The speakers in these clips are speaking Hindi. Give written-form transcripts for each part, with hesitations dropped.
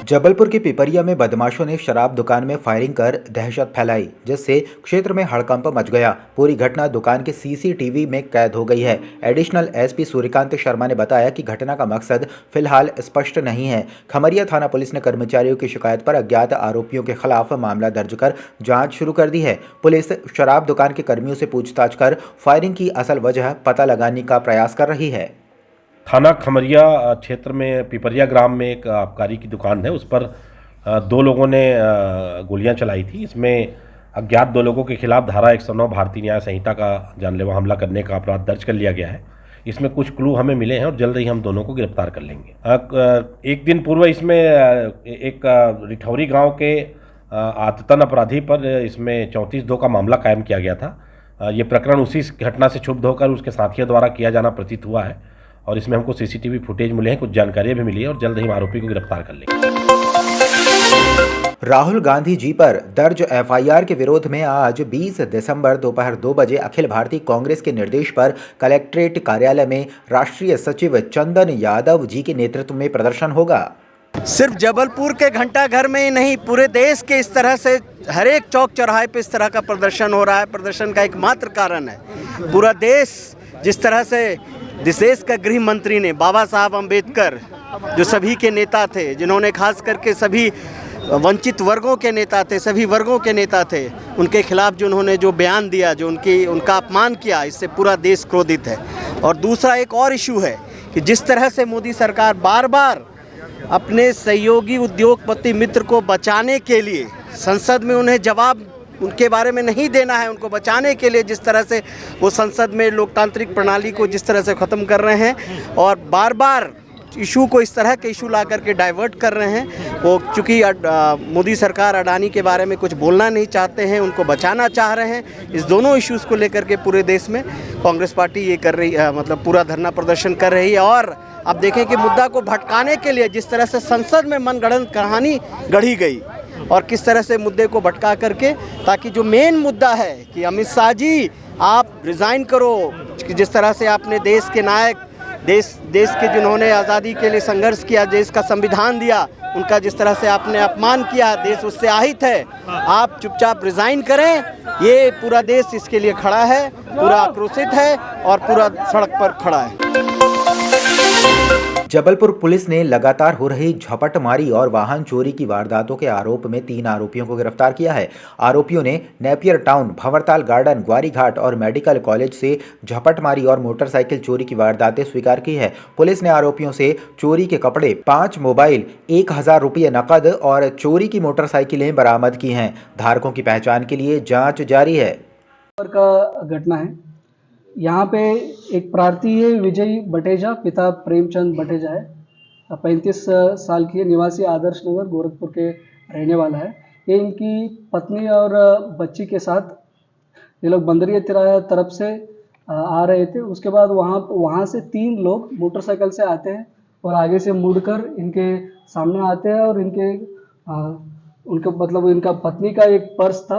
जबलपुर के पिपरिया में बदमाशों ने शराब दुकान में फायरिंग कर दहशत फैलाई, जिससे क्षेत्र में हड़कंप मच गया। पूरी घटना दुकान के सीसीटीवी में कैद हो गई है। एडिशनल एसपी सूर्यकांत शर्मा ने बताया कि घटना का मकसद फिलहाल स्पष्ट नहीं है। खमरिया थाना पुलिस ने कर्मचारियों की शिकायत पर अज्ञात आरोपियों के खिलाफ मामला दर्ज कर जाँच शुरू कर दी है। पुलिस शराब दुकान के कर्मियों से पूछताछ कर फायरिंग की असल वजह पता लगाने का प्रयास कर रही है। थाना खमरिया क्षेत्र में पिपरिया ग्राम में एक आबकारी की दुकान है, उस पर दो लोगों ने गोलियां चलाई थी। इसमें अज्ञात दो लोगों के खिलाफ धारा 109 भारतीय न्याय संहिता का जानलेवा हमला करने का अपराध दर्ज कर लिया गया है। इसमें कुछ क्लू हमें मिले हैं और जल्द ही हम दोनों को गिरफ्तार कर लेंगे। एक दिन पूर्व इसमें एक रिठौरी गांव के आततन अपराधी पर इसमें 34(2) का मामला कायम किया गया था। ये प्रकरण उसी घटना से क्षुब्ध होकर उसके साथियों द्वारा किया जाना प्रतीत हुआ है और इसमें हमको सीसीटीवी फुटेज मिले हैं, कुछ जानकारियां भी मिली है और जल्द ही आरोपी को गिरफ्तार कर लेंगे। राहुल गांधी जी पर दर्ज एफआईआर के विरोध में आज 20 दिसंबर दोपहर 2 बजे अखिल भारतीय कांग्रेस के निर्देश पर कलेक्ट्रेट कार्यालय में राष्ट्रीय सचिव चंदन यादव जी के नेतृत्व में प्रदर्शन होगा। सिर्फ जबलपुर के घंटाघर में ही नहीं, पूरे देश के इस तरह से हर एक चौक चौराहे पे इस तरह का प्रदर्शन हो रहा है। प्रदर्शन का एकमात्र कारण है पूरा देश जिस तरह से देश का गृह मंत्री ने बाबा साहब अम्बेडकर जो सभी के नेता थे, जिन्होंने खास करके सभी वंचित वर्गों के नेता थे, सभी वर्गों के नेता थे, उनके खिलाफ जो उन्होंने जो बयान दिया, जो उनका अपमान किया, इससे पूरा देश क्रोधित है। और दूसरा एक और इशू है कि जिस तरह से मोदी सरकार बार बार अपने सहयोगी उद्योगपति मित्र को बचाने के लिए संसद में उन्हें जवाब उनके बारे में नहीं देना है, उनको बचाने के लिए जिस तरह से वो संसद में लोकतांत्रिक प्रणाली को जिस तरह से ख़त्म कर रहे हैं और बार बार इशू को इस तरह के इशू ला करके डाइवर्ट कर रहे हैं। वो चूँकि मोदी सरकार अडानी के बारे में कुछ बोलना नहीं चाहते हैं, उनको बचाना चाह रहे हैं। इस दोनों इश्यूज़ को लेकर के पूरे देश में कांग्रेस पार्टी ये कर रही है, मतलब पूरा धरना प्रदर्शन कर रही है। और अब देखें कि मुद्दा को भटकाने के लिए जिस तरह से संसद में मनगढ़ंत कहानी गढ़ी गई और किस तरह से मुद्दे को भटका करके, ताकि जो मेन मुद्दा है कि अमित शाह जी आप रिज़ाइन करो, जिस तरह से आपने देश के नायक, देश के जिन्होंने आज़ादी के लिए संघर्ष किया, देश का संविधान दिया, उनका जिस तरह से आपने अपमान किया, देश उससे আহিत है, आप चुपचाप रिज़ाइन करें। ये पूरा देश इसके लिए खड़ा है, पूरा आक्रोशित है और पूरा सड़क पर खड़ा है। जबलपुर पुलिस ने लगातार हो रही झपटमारी और वाहन चोरी की वारदातों के आरोप में 3 आरोपियों को गिरफ्तार किया है। आरोपियों ने Napier town, Bhanwartal garden, Gwarighat और मेडिकल कॉलेज से झपटमारी और मोटरसाइकिल चोरी की वारदातें स्वीकार की है। पुलिस ने आरोपियों से चोरी के कपड़े, 5 मोबाइल, 1000 रुपये नकद और चोरी की मोटरसाइकिलें बरामद की हैं। धारकों की पहचान के लिए जाँच जारी है। का घटना है, यहाँ पे एक प्रार्थी है विजय बटेजा, पिता प्रेमचंद बटेजा है, 35 साल की है, निवासी आदर्श नगर गोरखपुर के रहने वाला है। ये इनकी पत्नी और बच्ची के साथ ये लोग बंदरिया तिराया तरफ से आ रहे थे। उसके बाद वहाँ से 3 लोग मोटरसाइकिल से आते हैं और आगे से मुड़कर इनके सामने आते हैं और इनका पत्नी का एक पर्स था,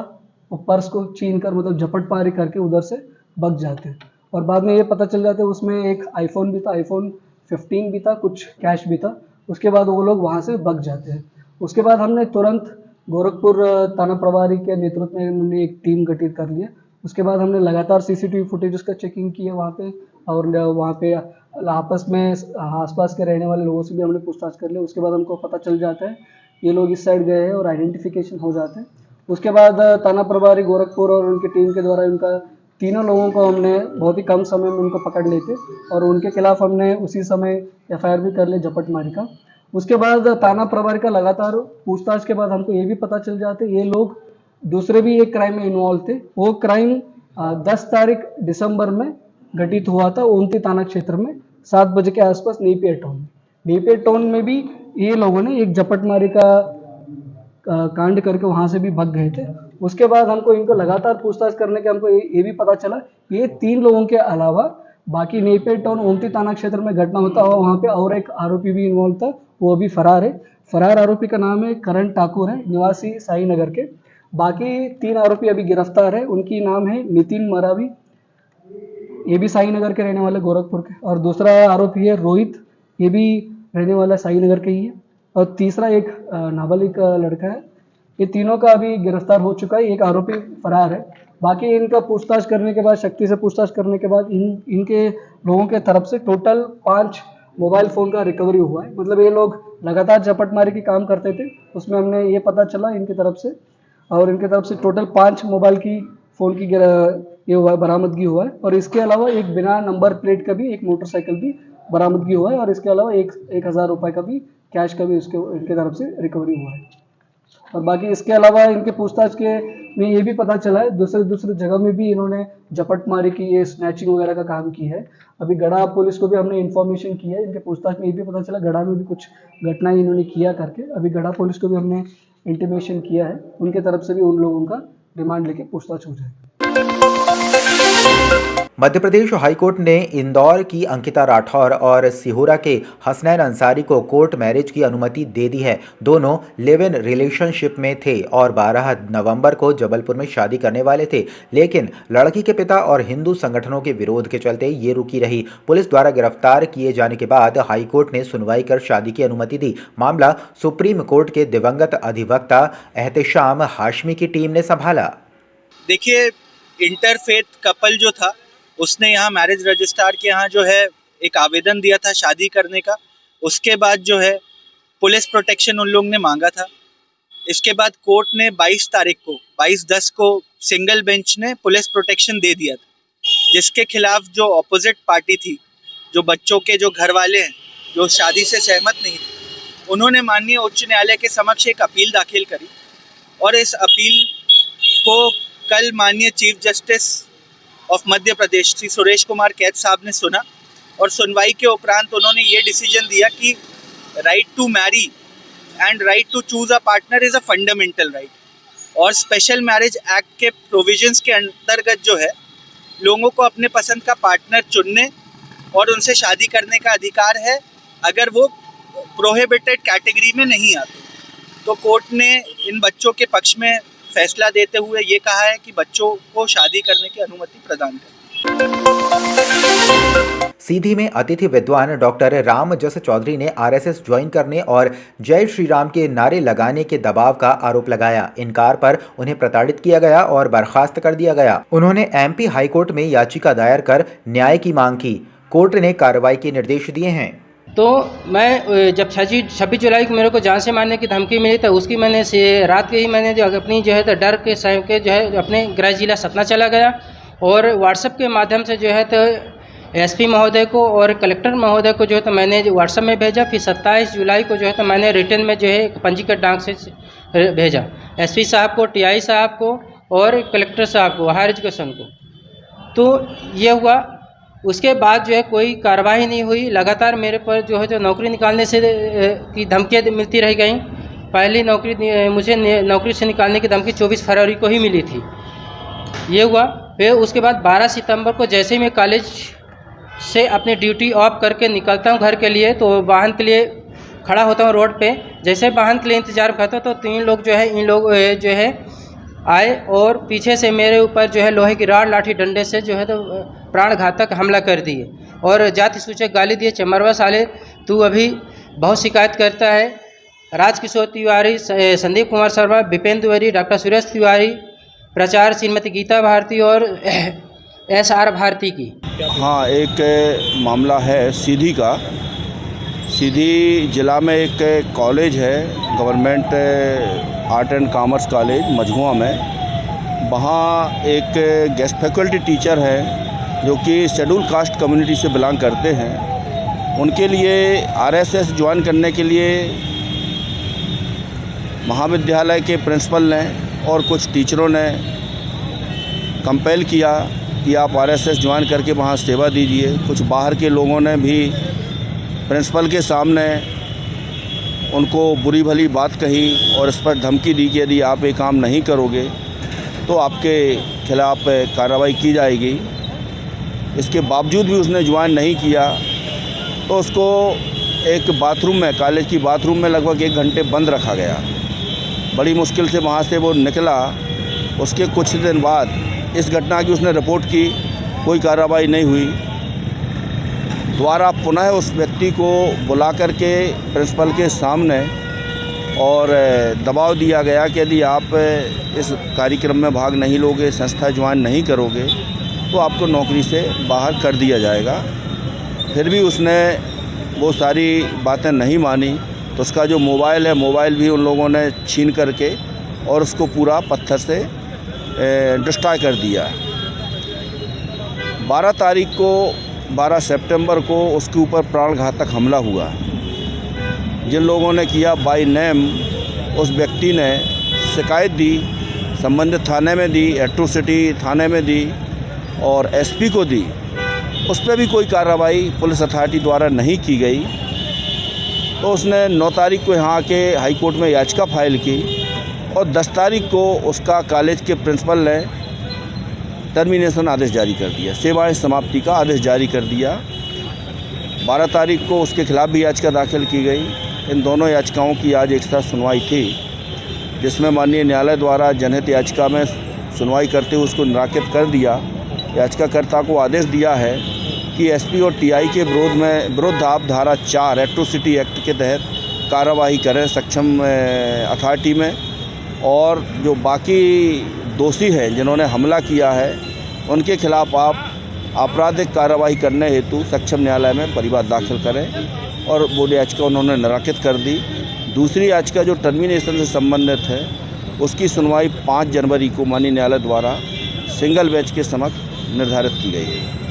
वो पर्स को छीन कर मतलब झपटमारी करके उधर से बच जाते हैं। और बाद में ये पता चल जाता है उसमें एक आईफोन भी था, आईफोन 15 भी था, कुछ कैश भी था। उसके बाद वो लोग वहाँ से बच जाते हैं। उसके बाद हमने तुरंत गोरखपुर थाना प्रभारी के नेतृत्व में हमने एक टीम गठित कर लिया। उसके बाद हमने लगातार सीसीटीवी फुटेज का चेकिंग किया वहाँ पे, और वहाँ पे आपस में आसपास के रहने वाले लोगों से भी हमने पूछताछ कर लिया। उसके बाद हमको पता चल जाता है ये लोग इस साइड गए हैं और आइडेंटिफिकेशन हो जाते हैं। उसके बाद थाना प्रभारी गोरखपुर और उनकी टीम के द्वारा इनका तीनों लोगों को हमने बहुत ही कम समय में उनको पकड़ लेते और उनके खिलाफ हमने उसी समय एफआईआर भी कर लिया झपटमारी का। उसके बाद थाना प्रभारी का लगातार पूछताछ के बाद हमको ये भी पता चल जाते ये लोग दूसरे भी एक क्राइम में इन्वॉल्व थे। वो क्राइम 10 तारीख दिसंबर में घटित हुआ था ओमती थाना क्षेत्र में 7 बजे के आसपास नेपियर टाउन में। नेपियर टाउन में भी ये लोगों ने एक झपटमारी का कांड करके वहाँ से भी भाग गए थे। उसके बाद हमको इनको लगातार पूछताछ करने के हमको ये भी पता चला ये 3 लोगों के अलावा बाकी नेपियर टाउन ओमती थाना क्षेत्र में घटना होता हुआ वहाँ पे और एक आरोपी भी इन्वॉल्व था, वो अभी फरार है। फरार आरोपी का नाम है करण ठाकुर है, निवासी साई नगर के। बाकी 3 आरोपी अभी गिरफ्तार है, उनकी नाम है नितिन मरावी, ये भी साई नगर के रहने वाले गोरखपुर के, और दूसरा आरोपी है रोहित, ये भी रहने वाला साई नगर के ही है। और तीसरा एक नाबालिग लड़का है। ये तीनों का अभी गिरफ्तार हो चुका है, एक आरोपी फरार है। बाकी इनका पूछताछ करने के बाद, शक्ति से पूछताछ करने के बाद इनके लोगों के तरफ से टोटल 5 मोबाइल फ़ोन का रिकवरी हुआ है। मतलब ये लोग लगातार झपटमारी की काम करते थे, उसमें हमने ये पता चला इनकी तरफ से, और इनकी तरफ से टोटल 5 मोबाइल की फ़ोन की ये हुआ है, बरामदगी हुआ है। और इसके अलावा एक बिना नंबर प्लेट का भी एक मोटरसाइकिल भी बरामदगी हुआ है, और इसके अलावा 1,000 रुपये का भी कैश का भी इनके तरफ से रिकवरी हुआ है। और बाकी इसके अलावा इनके पूछताछ के में ये भी पता चला है दूसरे जगह में भी इन्होंने झपटमारी की, ये स्नैचिंग वगैरह का काम की है। अभी गढ़ा पुलिस को भी हमने इन्फॉर्मेशन की है, इनके पूछताछ में ये भी पता चला गढ़ा में भी कुछ घटनाएं इन्होंने किया करके। अभी गढ़ा पुलिस को भी हमने इंटीमेशन किया है, उनके तरफ से भी उन लोगों का रिमांड लेके पूछताछ हो जाएगी। मध्य प्रदेश हाईकोर्ट ने इंदौर की अंकिता राठौर और सिहोरा के हसनैन अंसारी को कोर्ट मैरिज की अनुमति दे दी है। दोनों लिव इन रिलेशनशिप में थे और 12 नवंबर को जबलपुर में शादी करने वाले थे, लेकिन लड़की के पिता और हिंदू संगठनों के विरोध के चलते ये रुकी रही। पुलिस द्वारा गिरफ्तार किए जाने के बाद हाईकोर्ट ने सुनवाई कर शादी की अनुमति दी। मामला सुप्रीम कोर्ट के दिवंगत अधिवक्ता एहतेशाम हाशमी की टीम ने संभाला। देखिए, इंटरफेथ कपल जो था उसने यहाँ मैरिज रजिस्ट्रार के यहाँ जो है एक आवेदन दिया था शादी करने का। उसके बाद जो है पुलिस प्रोटेक्शन उन लोग ने मांगा था। इसके बाद कोर्ट ने 22/10 को सिंगल बेंच ने पुलिस प्रोटेक्शन दे दिया था, जिसके खिलाफ जो अपोजिट पार्टी थी, जो बच्चों के जो घर वाले हैं, जो शादी से सहमत नहीं थे, उन्होंने माननीय उच्च न्यायालय के समक्ष एक अपील दाखिल करी। और इस अपील को कल माननीय chief justice of Madhya Pradesh Shri Suresh Kumar कैद साहब ने सुना, और सुनवाई के उपरांत उन्होंने ये डिसीजन दिया कि right to marry and right to choose a partner is a fundamental right. और स्पेशल मैरिज एक्ट के प्रोविजंस के अंतर्गत जो है लोगों को अपने पसंद का पार्टनर चुनने और उनसे शादी करने का अधिकार है, अगर वो प्रोहिबिटेड कैटेगरी में नहीं आते। तो कोर्ट ने इन बच्चों के पक्ष में फैसला देते हुए ये कहा है कि बच्चों को शादी करने की अनुमति प्रदान करें। सीधी में अतिथि विद्वान डॉक्टर रामजस चौधरी ने आरएसएस ज्वाइन करने और जय श्री राम के नारे लगाने के दबाव का आरोप लगाया। इनकार पर उन्हें प्रताड़ित किया गया और बर्खास्त कर दिया गया। उन्होंने एमपी हाईकोर्ट में याचिका दायर कर न्याय की मांग की। कोर्ट ने कार्रवाई के निर्देश दिए हैं। तो मैं जब 26 जुलाई को मेरे को जान से मारने की धमकी मिली, तो उसकी मैंने से रात के ही मैंने जो अपनी जो है तो डर के समय के जो है अपने गृह जिला सतना चला गया, और व्हाट्सएप के माध्यम से जो है तो एसपी महोदय को और कलेक्टर महोदय को जो है तो मैंने व्हाट्सएप में भेजा। फिर 27 जुलाई को जो है तो मैंने रिटर्न में जो है पंजीकृत डाक से भेजा एसपी साहब को, टीआई साहब को और कलेक्टर साहब को, हायर एजुकेशन को। तो ये हुआ। उसके बाद जो है कोई कार्रवाई नहीं हुई। लगातार मेरे पर जो है जो नौकरी निकालने से की धमकियाँ मिलती रह गई। पहली मुझे नौकरी से निकालने की धमकी 24 फरवरी को ही मिली थी। ये हुआ। फिर उसके बाद 12 सितंबर को जैसे ही मैं कॉलेज से अपनी ड्यूटी ऑफ करके निकलता हूँ घर के लिए, तो वाहन के लिए खड़ा होता हूँ रोड पे। जैसे वाहन के लिए इंतज़ार करता हूँ तो 3 लोग जो है इन लोग जो है आए और पीछे से मेरे ऊपर जो है लोहे की राड लाठी डंडे से जो है तो प्राण घातक हमला कर दिए और जाति सूचक गाली दिए। चमरवा साले, तू अभी बहुत शिकायत करता है। राजकिशोर तिवारी, संदीप कुमार शर्मा, विपेंद्र तिवारी, डॉक्टर सुरेश तिवारी, प्राचार्य श्रीमती गीता भारती और SR भारती की। हाँ, एक मामला है सीधी का। सीधी जिला में एक कॉलेज है, government art and commerce college Majhua में। वहाँ एक गेस्ट फैकल्टी टीचर है जो कि शेड्यूल कास्ट कम्युनिटी से बिलोंग करते हैं। उनके लिए आरएसएस ज्वाइन करने के लिए महाविद्यालय के प्रिंसिपल ने और कुछ टीचरों ने कंपेल किया कि आप आरएसएस ज्वाइन करके वहाँ सेवा दीजिए। कुछ बाहर के लोगों ने भी प्रिंसिपल के सामने उनको बुरी भली बात कही और इस पर धमकी दी कि यदि आप ये काम नहीं करोगे तो आपके खिलाफ़ कार्रवाई की जाएगी। इसके बावजूद भी उसने ज्वाइन नहीं किया तो उसको एक बाथरूम में, कॉलेज की बाथरूम में लगभग 1 घंटे बंद रखा गया। बड़ी मुश्किल से वहाँ से वो निकला। उसके कुछ दिन बाद इस घटना की उसने रिपोर्ट की, कोई कार्रवाई नहीं हुई। द्वारा पुनः उस व्यक्ति को बुला करके प्रिंसिपल के सामने और दबाव दिया गया कि यदि आप इस कार्यक्रम में भाग नहीं लोगे, संस्था ज्वाइन नहीं करोगे तो आपको नौकरी से बाहर कर दिया जाएगा। फिर भी उसने वो सारी बातें नहीं मानी, तो उसका जो मोबाइल है, मोबाइल भी उन लोगों ने छीन करके और उसको पूरा पत्थर से डिस्ट्रॉय कर दिया। 12 सितंबर को उसके ऊपर प्राणघातक हमला हुआ। जिन लोगों ने किया बाय नेम, उस व्यक्ति ने शिकायत दी, संबंधित थाने में दी, एट्रोसिटी थाने में दी और एसपी को दी। उस पर भी कोई कार्रवाई पुलिस अथॉरिटी द्वारा नहीं की गई। तो उसने 9 तारीख को यहाँ के हाई कोर्ट में याचिका फाइल की और 10 तारीख को उसका कॉलेज के प्रिंसिपल ने टर्मिनेशन आदेश जारी कर दिया, सेवाएं समाप्ति का आदेश जारी कर दिया। 12 तारीख को उसके खिलाफ़ भी याचिका दाखिल की गई। इन दोनों याचिकाओं की आज एक साथ सुनवाई थी, जिसमें माननीय न्यायालय द्वारा जनहित याचिका में सुनवाई करते हुए उसको निराकृत कर दिया। याचिकाकर्ता को आदेश दिया है कि एसपी और टीआई के विरुद्ध आप धारा 4 एट्रोसिटी एक्ट के तहत कार्रवाई करें सक्षम अथॉरिटी में, और जो बाकी दोषी हैं जिन्होंने हमला किया है उनके खिलाफ़ आप आपराधिक कार्रवाई करने हेतु सक्षम न्यायालय में परिवाद दाखिल करें। और वो याचिका उन्होंने निराकृत कर दी। दूसरी याचिका जो टर्मिनेशन से संबंधित है, उसकी सुनवाई 5 जनवरी को माननीय न्यायालय द्वारा सिंगल बेंच के समक्ष निर्धारित की गई है।